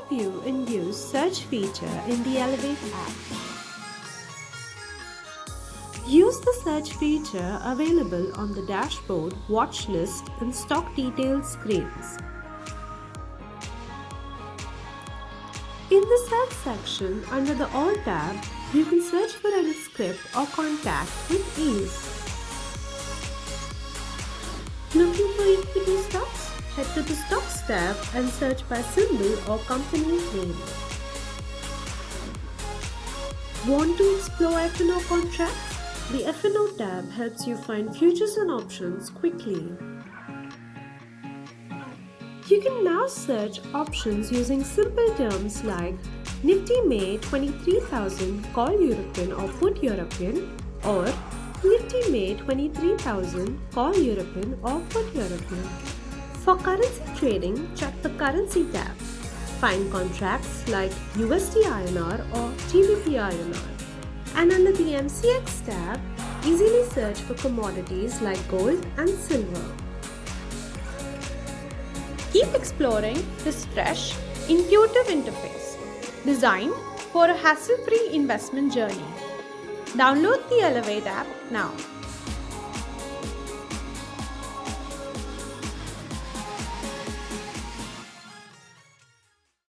view and use search feature in the Elevate app. Use the search feature available on the dashboard, watchlist and stock details screens. In the search section under the All tab, you can search for any script or contact with ease. Looking for equity stocks? Head to the Stocks tab and search by symbol or company name. Want to explore F&O contracts? The F&O tab helps you find futures and options quickly. You can now search options using simple terms like NIFTY May 23,000 Call European or Put European or NIFTY May 23,000 Call European or Put European. For currency trading, check the Currency tab. Find contracts like USDINR or GBPINR. And under the MCX tab, easily search for commodities like gold and silver. Keep exploring this fresh, intuitive interface, designed for a hassle-free investment journey. Download the Elevate app now.